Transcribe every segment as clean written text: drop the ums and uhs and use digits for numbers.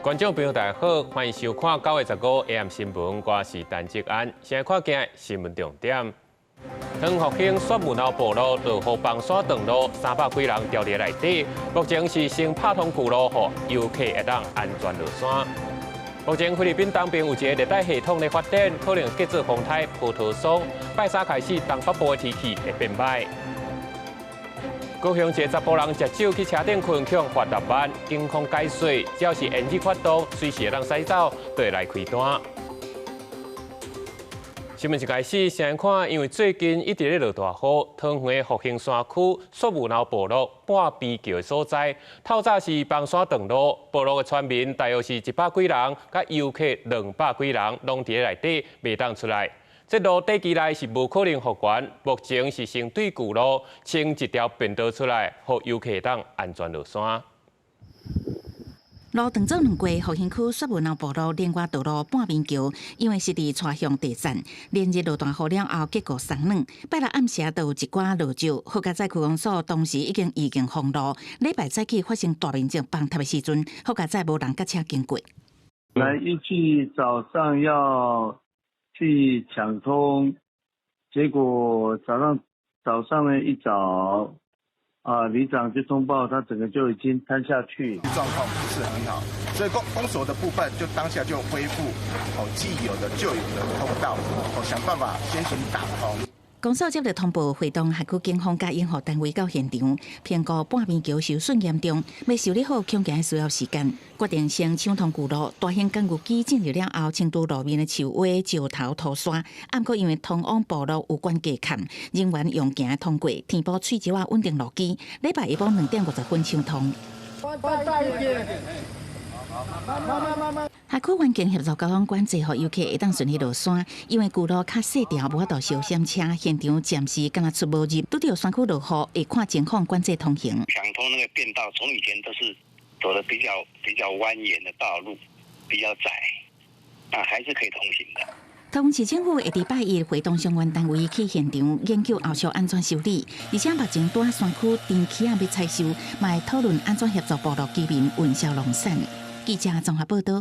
观众朋友大家好，欢迎收看9月15 AM 新闻，我是陈志安。现在看今日新闻重点：唐复兴雪武楼部落落雨崩沙长路，300几人掉伫内底，目前是先拍通旧路，予游客会当安全落山。目前菲律宾东边有一个热带系统的发展，可能结做风台波涛霜，拜三开始东北部的天气会变歹。 高雄一个查甫人食酒去车顶困，去罚10万，警方解释，只要是烟气发动，随时会当驶走，就会来开单。新闻一开始，先看，因为最近一直咧落大雨，桃园的复兴山区雪武楼部落半边桥的所在，透早是崩山断路，部落的村民大约是100几人，甲游客200几人，拢伫咧内底袂当出来。 这路短期内是无可能复原，目前是先对旧路清一条便道出来，让游客当安全落山。路断做2过，复兴区雪武楼部落连外道路半边桥，因为是伫川向地站，连日落大雨了后，结果松软。拜六暗时就有一寡落石，好佳在区公所当时已经封路。礼拜早起发生大面积崩塌的时阵，好佳在无人甲车经过。预计早上要 去抢通，结果早上呢一早，里长就通报他整个就已经瘫下去，状况不是很好，所以封锁的部分就当下就恢复既有的旧有的通道，想办法先行打通。 公所接到通报，会动辖区警方甲应护单位到现场，评估半边桥受损严重，要修理好恐惊需要时间，决定先抢通旧路，大型工具机进入了后，清除路面的树蛙、石头、土沙。暗过因为通往部落有关架坎，人员用行通过，天保喙石稳定路基。礼拜下晡2点50分抢通。 辖区环境协助交通管制，予游客会当顺利落山。因为旧路较细条，无法度小闪车，现场暂时敢若出无入。拄到山区落雨，会看情况管制通行。想通那个便道，从以前都是走的比较蜿蜒的道路，比较窄，还是可以通行的。 桃园市政府会伫拜一会同相关单位去现场研究后续安全修理，而且目前在山区电梯要采收，嘛会讨论安怎协助部落居民运销农产。记者综合报道。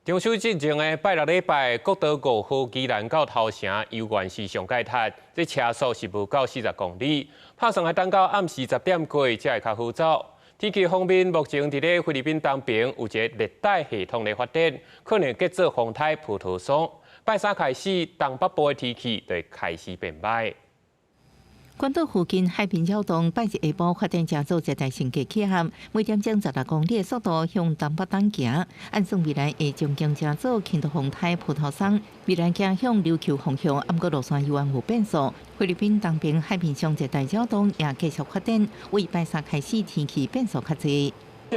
中秋节前的拜六礼拜，国道5号基南到头城游园是上盖塔，这车速是无到40公里，拍算还等到暗时10点过才会较好走。天气方面，目前伫咧菲律宾东边有一个热带系统的发展，可能结做风台波涛霜。 拜三开始，东北部的天气就会开始变歹。关岛附近海边扰动，拜日下晡发展成做热带性低气压，每点钟16公里的速度向东北东行。按算未来会将经成做轻度风台波涛霜，未来行向琉球方向，暗过落山有缘有变数。菲律宾东边海面上热带扰动也继续发展，为拜三开始天气变数较侪。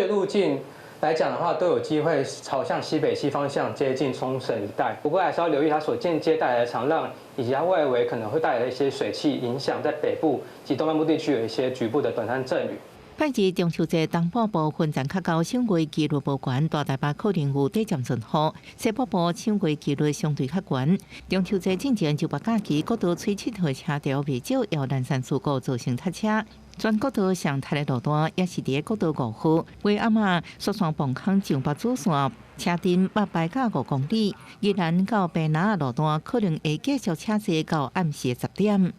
路径 来讲的话，都有机会朝向西北西方向接近冲绳一带。不过还是要留意它所间接带来的长浪，以及它外围可能会带来的一些水汽影响，在北部及东半部地区有一些局部的短暂阵雨。拜日中秋节东北部分站较高，省会几率无悬，大台北可能有短暂阵雨；西北部省会几率相对较悬。中秋节之前就把假期国道吹7号车潮未少，由南山事故造成塞车。 全国道上台的路段也是伫国道5号，为暗仔雪山崩坑上北主线，车阵8排到5公里。宜兰到北南的路段可能会继续车势到暗时10点。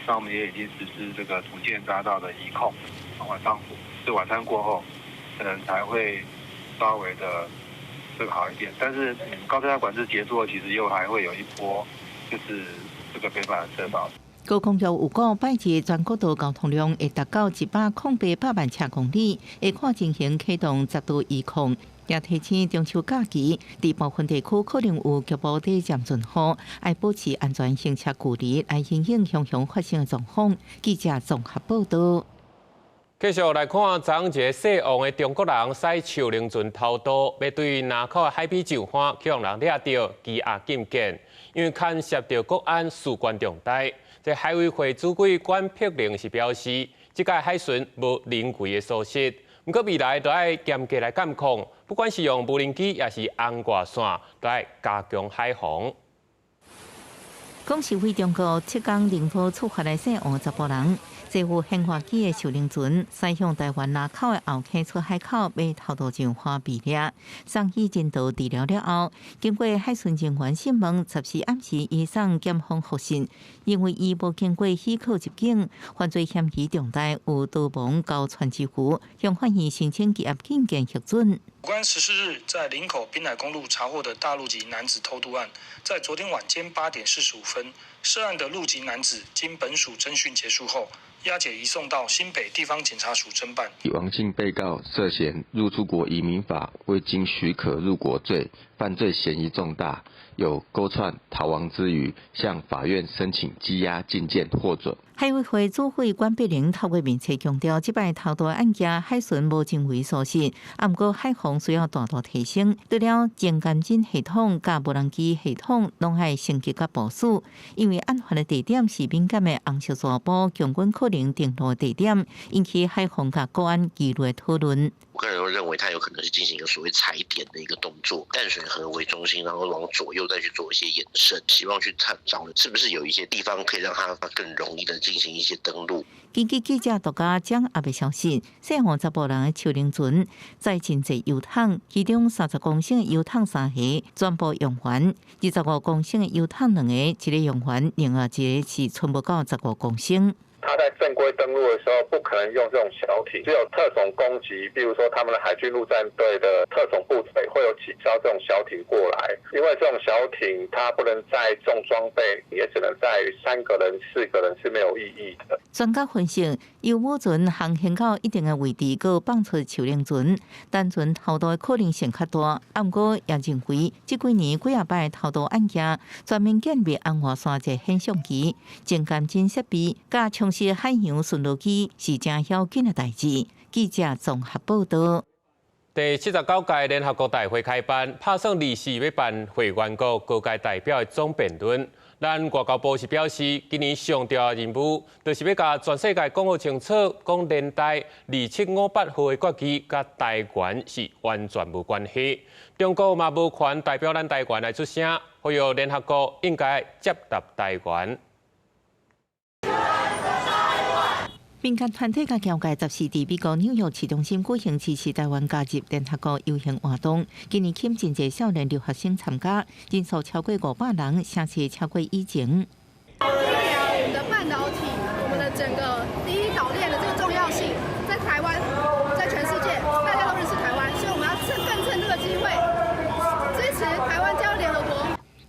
那我们也已经实施这个土建匝道的移控，晚餐过后，可能才会稍微的这个好一点。但是高车道管制结束后，其实又还会有一波，就是这个非法的车道。 高空有预拜日全国道交通量会达到108万车公里，会看进行启动10度移控，也提醒中秋假期，伫部分地区可能有局部短暂阵雨，要保持安全行车距离，来应应常常发生的状况。记者综合报道。继续来看，昨一个姓王的中国人驶树林船偷渡，要对南口的海边上岸，去让人抓到羁押禁见，因为牵涉到国安事关重大。 这海委会主委管碧玲是表示，这届海巡无人为的疏失，不过未来都要严格来监控，不管是用无人机也是红外线，都要加强海防。讲是为中国7天灵火处罚的姓王查甫人，这副现化机的受灵船驶向台湾南口的后溪出海口，要偷渡进花比掠。送去进度治疗了后，经过海巡人员审问，14暗时移送检方复讯，因为伊无经过许可入境，犯罪嫌疑重大，有逃亡交传之余，向法院申请羁押禁见核准。有关14日在林口滨海公路查获的大陆籍男子偷渡案，在昨天晚间8点45分，涉案的陆籍男子经本署侦讯结束后，押解移送到新北地方检察署侦办。王姓被告涉嫌入出国移民法未经许可入国罪，犯罪嫌疑重大，有勾串逃亡之余，向法院申请羁押禁见获准。海委会主委管碧玲透过面册强调，这摆偷渡案件海巡无真伪所信，不过海防需要大大提升，除了情监侦系统甲无人机系统，拢要升级甲部署，因为案发的地点是敏感的红色沙堡，强军可能登陆的地点，引起海防甲国安激烈讨论。我个人认为，他有可能是进行一个所谓踩点的一个动作，淡水河为中心，然后往左右再去做一些延伸，希望去探找是不是有一些地方可以让他更容易的进行一些登陆。根据记者独家掌握的消息，涉案10部人的手灵船载真济油桶，其中30公升的油桶3个全部用完，25公升的油桶2个，一个用完，另外一个是存不到15公升。他在正规登陆的时候，不可能用这种小艇，只有特种攻击，比如说他们的海军陆战队的特种部队会有几艘这种小艇过来，因为这种小艇它不能载重装备，也只能载3个人、4个人是没有意义的。专家分析，由母船航行到一定的位置，佮放出手灵船，单船偷渡的可能性较大。不过也认为，这几年几啊摆偷渡案件，全面建立安华山一现象级、情监侦设备，甲充实海洋巡逻机是正要紧的代志。记者综合报道。第79届联合国大会开办，拍算24要办会员国各界代表的总辩论。咱外交部是表示，今年上重要的任务，就是要甲全世界讲好清楚，讲连带2758号的国旗甲台湾是完全无关系。中国嘛无权代表咱台湾来出声，呼吁联合国应该接纳台湾。民间团体甲教界14伫美国纽约市中心举行支持台湾加入联合国游行活动，今年吸真侪少年留学生参加，人数超过500人，声势超过以前。我们的半导体，我们的整个第一岛链的这个重要性，在台湾，在全世界，大家都认识台湾，所以我们要更趁这个机会支持台湾加入联合国。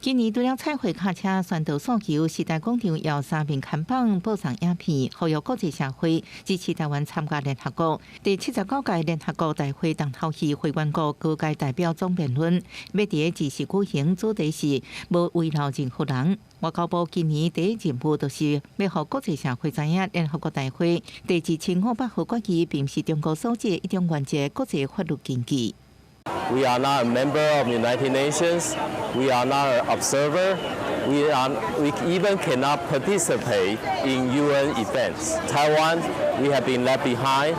今年除了彩绘卡车、宣导诉求，时代广场要3面看板播上影片，呼吁国际社会支持台湾参加联合国。第79届联合国大会重头戏会员国各界代表总辩论，要伫个24举行，主题是无遗留任何人。外交部今年第一任务就是要让国际社会知影，联合国大会第2500号决议并不是中国所指的一种原则国际法律禁忌。We are not a member of the United Nations. We are not an observer. We even cannot participate in UN events. Taiwan, we have been left behind,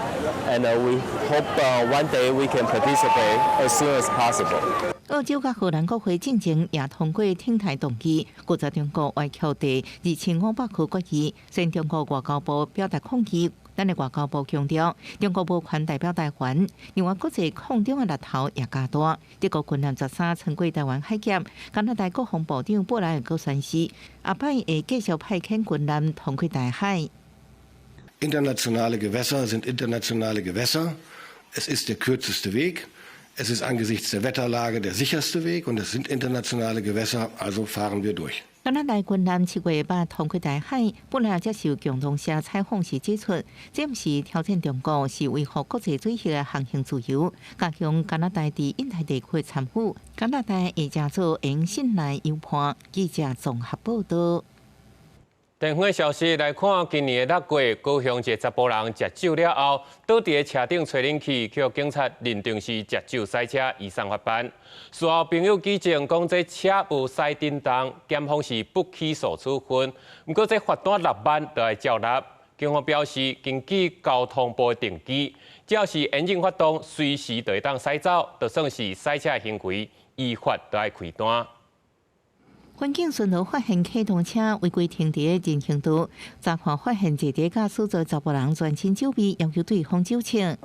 and we hope one day we can participate as soon as possible. 澳洲甲荷兰国会进前也通过挺台动议，拒绝中国歪曲第2500号决议，先中国外交部表达抗议。咱的外交部强调，中国无权代表台湾。另外，国际抗中的力头也加大。德国军舰13穿过台湾海峡，加拿大国防部长布莱尔阁宣示，下摆会继续派遣军舰通过大海。Internationale Gewässer sind internationale Gewässer. Es ist der kürzeste Weg. Es ist angesichts der Wetterlage der sicherste Weg und es sind internationale Gewässer, also fahren wir durch. 加拿大军舰7月8通过大海，本来接受共同社采访时指出，这不是挑战中国，是维护国际水域的航行自由，加强加拿大伫印太地区的参与。加拿大会加做用信赖优判。记者综合报道。电话消息来看，今年的6月，高雄一个查甫人食酒了后，倒伫个车顶吹冷气，去警察认定是食酒塞车，移送法办。事后朋友举证讲，这车无驶震动，检方是不起诉处分。不过这罚单6万就要照纳。警方表示，根据交通部的定基，只要是严禁发动，随时就会当驶走，就算是驶车行为，依法就要开单。环境巡逻发现启动车违规停伫进行中，查看发现坐伫驾驶座查甫人全身酒味，要求对方酒测。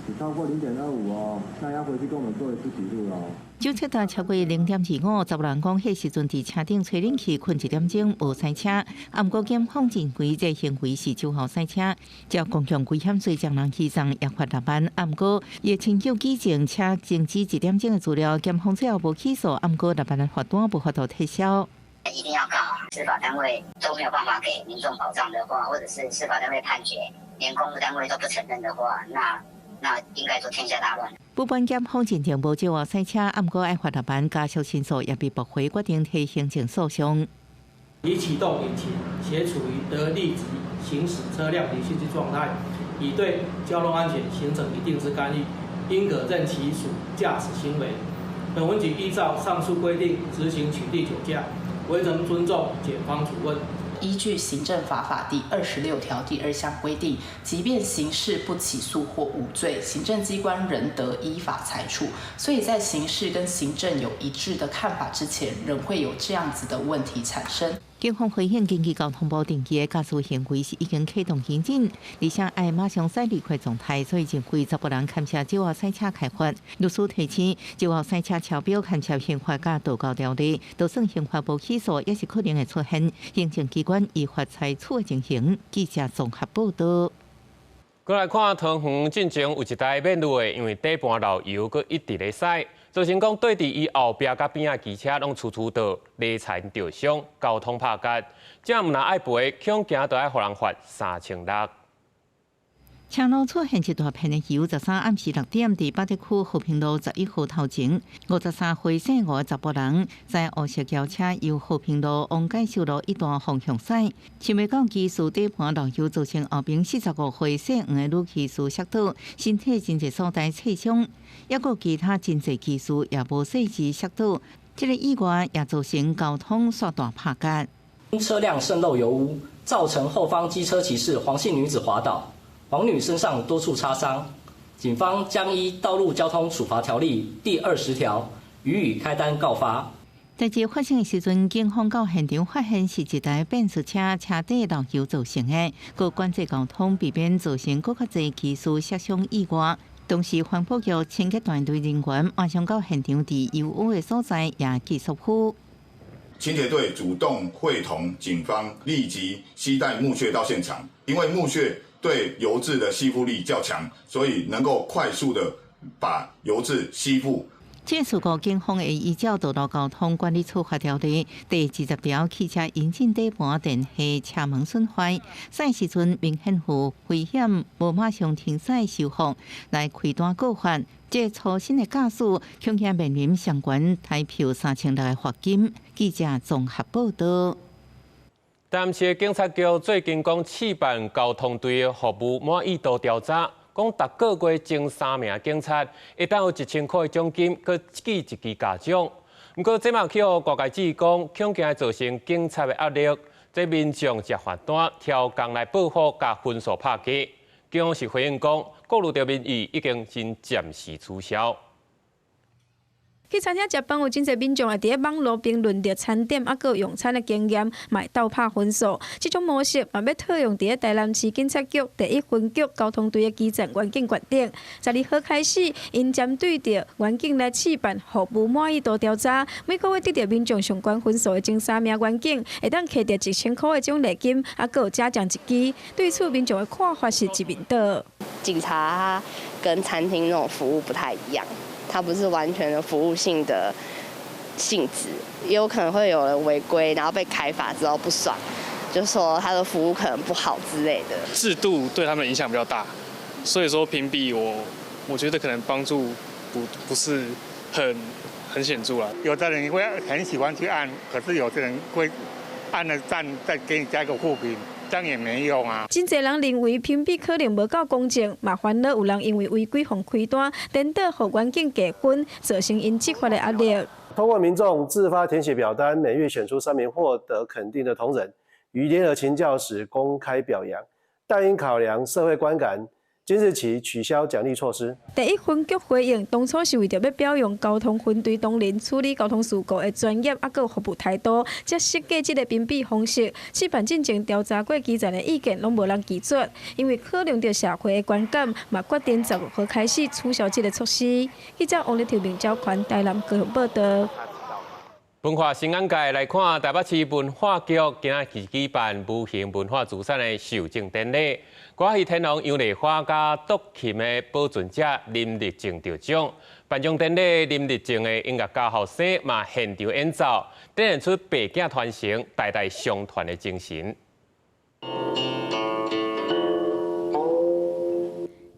只超过0.25哦，那要回去跟我们做一次记录哦。酒测达超过0.25，查甫人讲，迄时阵伫车顶吹冷气，困1点钟无赛车。啊，毋过检方认为这行为是酒后赛车，照公共危险罪将人起诉约法6万。啊，毋过也请求举证且静止1点钟的资料，检方最后无起诉。啊，毋过6万的罚单无法度撤销。一定要告司法单位都没有办法给民众保障的话，或者是司法单位判决连公务单位都不承认的话，那应该说天下大乱。不管检方认定无酒后赛车，啊，毋过爱罚6万，家属申诉也被驳回，决定提行政诉讼。已启动引擎，且处于得立即行驶车辆离心机状态，已对交通安全形成一定之干预，应可认其属驾驶行为。本文局依照上述规定执行取缔酒驾，唯曾尊重检方处分。依据行政法法第26条第2项规定，即便刑事不起诉或无罪，行政机关仍得依法裁处。所以在刑事跟行政有一致的看法之前，仍会有这样子的问题产生。警方回应经济交通部定期的驾驶行为是已经启动行进，而且爱马上驶离开状态，所以认为查甫人牵涉酒后赛车开罚。律师提醒，酒后赛车超标牵涉刑法甲道交条例，就算刑法无起诉，也是可能会出现。行政机关依法裁处的情形。记者综合报道。过来看桃园进前有一台免路的，因为底盘漏油，佮一直咧驶。造成讲对伫伊后壁甲边仔机车拢处处倒泥残掉伤，交通拍结，这毋若爱赔，恐惊都爱互人罚3600。车路出现一大片的油，13暗时6点，伫八德区和平路11号头前，53岁姓吴的查甫人在黑色轿车由和平路往介寿路一段方向驶，想袂到技术底盘漏油，造成后边45岁姓黄的女骑士摔倒，身体真侪所在刺伤，也有其他真侪技术也无细致摔倒。这个意外也造成交通煞大拍结。因车辆渗漏油污，造成后方机车骑士黄姓女子滑倒。黄女身上多处擦伤，警方将依《道路交通处罚条例》第20条予以开单告发。代志发生的时阵，警方到现场发现是一台便士车车底漏油造成的，各管制交通，避免造成更较侪技术杀伤意外。同时，环保局清洁团队人员马上到现场，伫油污的所在也继续付。清洁队主动会同警方立即携带木屑到现场，因为木屑对油质的吸附力较强，所以能够快速的把油质吸附。这事故警方会依照《道路交通管理处罚条例》第20条，汽车引进底盘电器车门损坏，驶时阵明显有危险，无马上停驶修复，来开单告发。这粗心的驾驶，恐惊面临上悬台票3600的罚金。记者综合报道。淡市警察局最近讲试办交通队的服务满意度调查，讲逐个月征3名警察，会当有1000块的奖金，佮记一支嘉奖。不过这嘛去互国家指讲，恐惊造成警察的压力，这民众接罚单挑工来报复，甲分数拍低。警方是回应讲，顾虑到民意，已经先暂时取消。去餐厅食饭，有真侪民众也伫咧网络评论着餐点，还有用餐的经验，嘛会斗拍分数。这种模式嘛要套用伫咧台南市警察局第1分局交通队的基层员警决定。12号开始，因针对着员警来试办服务满意度调查，每个月得到民众上悬分数的前3名员警，会当摕到1000块的奖励金，还有嘉奖1支。对此，民众的看法是一面倒。警察跟餐厅那种服务不太一样。它不是完全的服务性的性质，也有可能会有人违规，然后被开罚之后不爽，就说他的服务可能不好之类的。制度对他们影响比较大，所以说评比我觉得可能帮助不是很显著了。有的人会很喜欢去按，可是有的人会按了赞再给你加一个负评。这样也没用啊！真侪人认为评比可能无够公正，嘛烦恼有人因为违规互开单，连带互员警加分，造成因执法的压力。通过民众自发填写表单，每月选出3名获得肯定的同仁，于联合勤教时公开表扬。但因考量社会观感，今日起取消奖励措施。第一分局回应，当初是为着要表扬交通分队同仁处理交通事故的专业，还有服务态度，才设计这个评比方式。试办进前调查过基层的意见，拢无人拒绝，因为考量到社会的观感，嘛决定10月号开始取消这个措施。记者王立条明交款台南高雄报道。文化新眼界来看，台北市文化局今仔日举办无形文化资产的授证典礼，歌戏天王杨丽花甲独琴的保存者林立正得奖。颁奖典礼，林立正的音乐家后生嘛现场演奏，展现出白镜传承、代代相传的精神。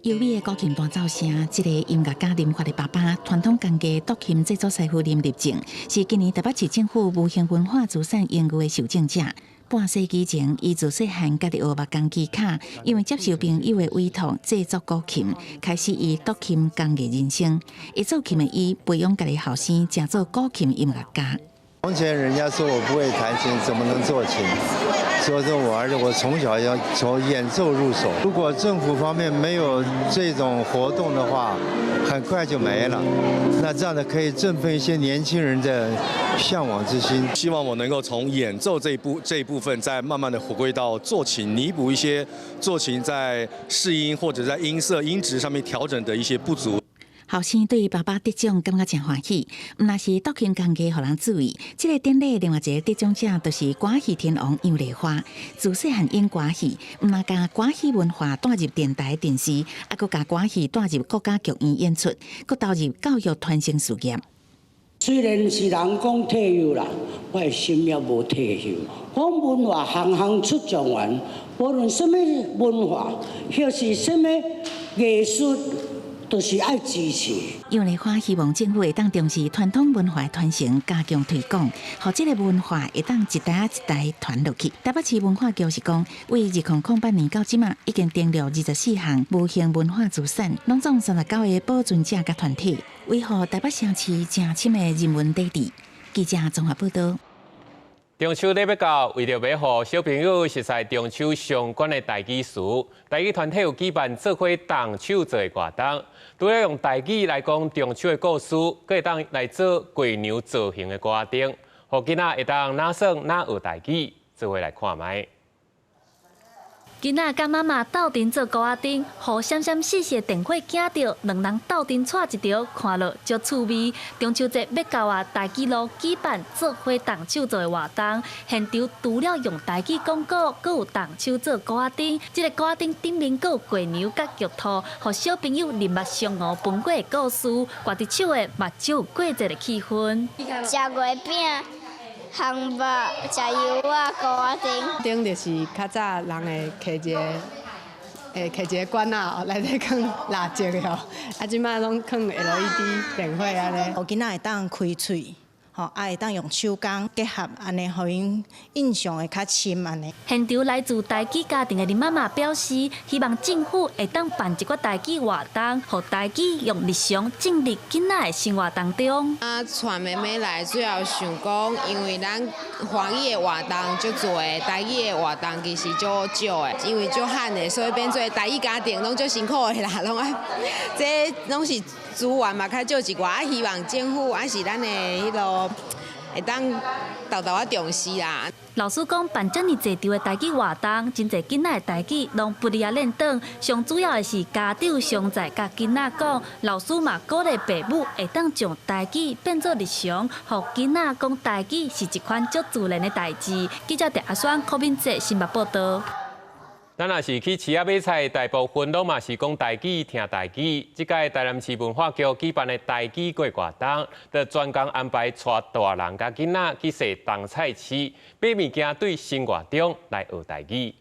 优美的古琴伴奏声，这个音乐家林发的爸爸，传统工艺独琴制作师傅林立正，是今年台北市政府无形文化资产荣誉的受奖者。半世纪前，伊自细汉家己学木工技巧，因为接受朋友的委托制作古琴，开始伊独琴工艺人生。会做琴的伊，培养家己后生，成做古琴音乐家。从前人家说我不会弹琴，怎么能做琴？所以说我从小要从演奏入手。如果政府方面没有这种活动的话，很快就没了。那这样的可以振奋一些年轻人的向往之心。希望我能够从演奏这一部分，再慢慢的回归到做琴，弥补一些做琴在试音或者在音色、音质上面调整的一些不足。后生对爸爸得奖感觉真欢喜，毋但是独琴工艺互人注意。这个典礼另外一个得奖者就是歌戏天王杨丽花，自细汉演歌戏，毋但将歌戏文化带入电台、电视，还佫将歌戏带入国家剧院演出，佫投入教育传承事业。虽然是人讲退休啦，我的心也无退休。讲文化行行出状元，无论什么文化，或是什么艺术。都是爱支持。杨丽花希望政府会当重视传统文化传承，加强推广，让这个文化会当一代一代传落去。台北市文化局是讲，为2008年到即马，已经订了24项无形文化资产，拢总39个保存者甲团体，维护台北城市正深的人文底蕴。记者综合报道。中秋礼要到，为了要让小朋友熟悉中秋相关的台语词，台语团体有举办做伙动手做的活动，除了用台语来讲中秋的故事，佫会当来做鬼牛造型的歌灯，互囡仔会当哪耍哪学台语，做伙来看卖。囡仔甲妈妈斗阵做高仔灯，互闪闪细细的电火惊到，两人斗阵带一条，看落足趣味。中秋节要到啊，台基路举办做伙动手做的活动，现场除了用台语广告，佫有动手做高仔灯。这个高仔灯顶面佫有鸡牛甲玉兔，互小朋友人物相互分过的故事，挂伫手的嘛只有过节的气氛。食月饼。烘肉、食油啊、糕仔灯。灯就是较早人会摕一个管啊，内底放蜡烛的吼，啊，即摆拢放 LED 电火安尼。互囡仔会当开喙。吼，啊会当用手工结合安尼，互因印象会较深安尼。现场来自台语家庭的林妈妈表示，希望政府会当办一个台语活动，互台语用日常进入囡仔的生活当中。带妹妹来主要想讲，因为咱华语的活动足多的，台语的活动其实足少的，因为足罕的，所以变做台语家庭拢足辛苦的啦，拢爱，这拢是资源嘛较少一寡，希望政府还是咱的迄落。会当豆豆啊重视啦。老师讲办遮尔济场的台语活动，真侪囡仔的台语拢不离啊练长。上主要的是家长常在甲囡仔讲，老师嘛鼓励父母会当将台语变做日常，互囡仔讲台语是一款足自然的代志。记者陈阿选柯敏哲新北报道。咱若是去市仔买菜，大部分拢嘛是讲台语、听台语。即届台南市文化局举办的台语过活动，就专工安排带大人甲囡仔去踅东菜市，买物件对生活中来学台语。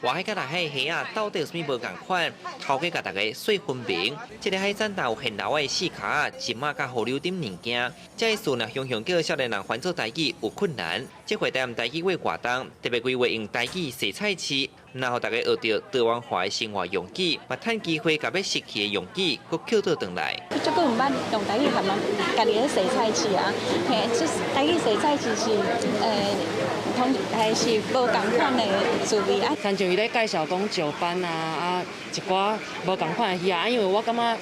外海甲内海的虾到底有啥物无共款？头家甲大家细分明。这个海产摊有现捞的四卡、金马甲河流等物件。这一次呢，雄雄叫少年人翻做台语有困难。这回台南台语话活动，特别规划用台语踅菜市，然后大家学到多元化的生活用语，嘛趁机会把要失去的用语，搁捡倒转来。这个唔捌用台语含嘛，家己咧洗菜市啊，嘿，这台语洗菜市是通还是无共款的滋味啊。亲像伊咧介绍讲石斑啊，一寡无共款的鱼啊，因为我感觉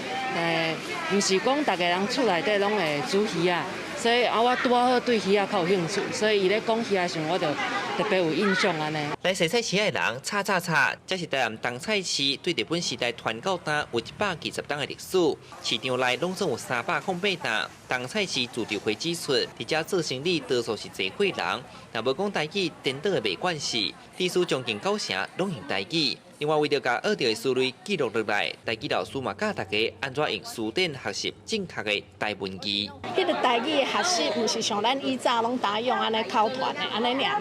唔是讲大家人厝内底拢会煮鱼啊。所以我拄好对鱼啊较有兴趣，所以伊咧讲鱼啊时，我就特别有印象安尼。来洗菜市的人，这是台南东菜市对日本时代传到呾有120年的历史。市场内拢总有308担。东菜市自治会指出，伫遮做生意多数是济货人，若无讲台语，颠倒的袂管事。地区将近9成拢用台语。另外，为了将学到的思虑记录落来，台语老师嘛教大家安怎用词典学习正确的台文字。迄个台语的学习，唔是像咱以前拢打用安尼口传的安尼尔，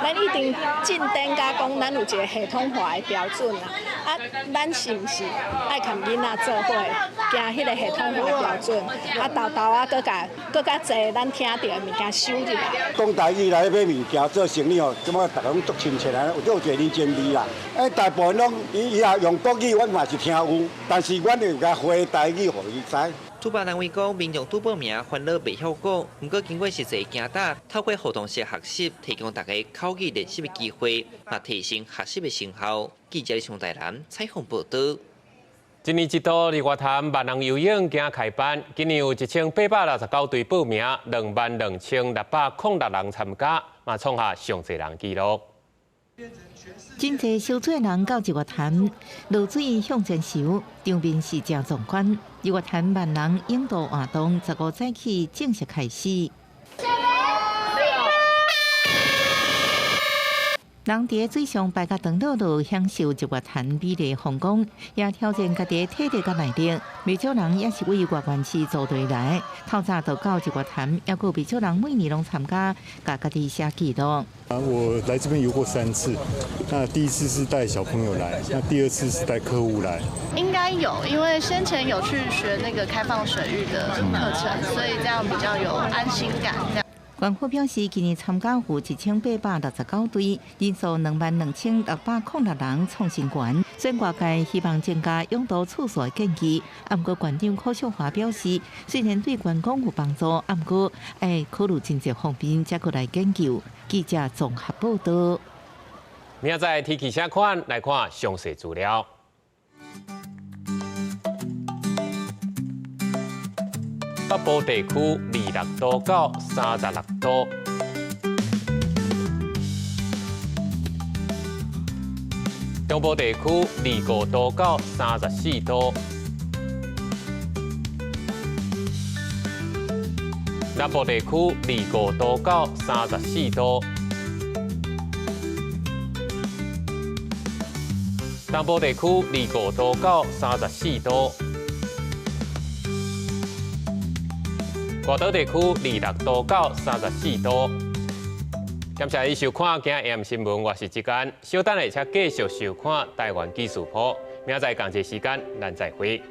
咱一定进展甲讲，咱有一个系统化的标准啊。啊，咱是唔是爱跟囡仔做伙，行迄个系统化的标准？啊，豆豆啊，搁较济咱听到的物件收入来。讲台语来买物件做生意哦，感觉大家拢足亲切啊，有一个认真味啦。大部分拢伊也用国语，阮嘛是听有，但是阮就甲回台语，互伊知。主办单位讲，民众拄报名，烦恼袂晓讲，不过经过实际行答，透过互动式学习，提供大家口语练习的机会，也提升学习的成效。记者从台南采访报道。今年一度日月潭万人游泳已开办，今年有1869队报名，22,606人参加，嘛创下上侪人纪录。真侪游水人到日月潭落水向前游，场面是真壮观。日月潭万人泳渡活动15早起正式开始。人伫水上摆甲长乐乐，享受日月潭美丽风光，也挑战家己体力甲耐力。不少人也是为外县市组队来，透早就到日月潭，也有不少人每年拢参加，甲家己写纪录。我来这边游过3次，那第一次是带小朋友来，那第2次是带客户来。应该有，因为先前有去学那个开放水域的课程，所以这样比较有安心感。官府表示，今年参加有1869队，人数22,606人，创新高。虽然外界希望增加泳渡次数的建议，不过馆长柯秀华表示，虽然对员工有帮助，不过要考虑经济方面，才过来研究。记者综合报道。明仔天气啥款？来看详细资料。北部地区26度到36度，中部地区25度到34度，南部地区25度到34度，东部地区25度到34度。外岛地区26度到34度。感谢你收看今日 AM 新闻，我是志坚。稍等下且继续收看台湾技术谱。明仔同一时间，咱再会。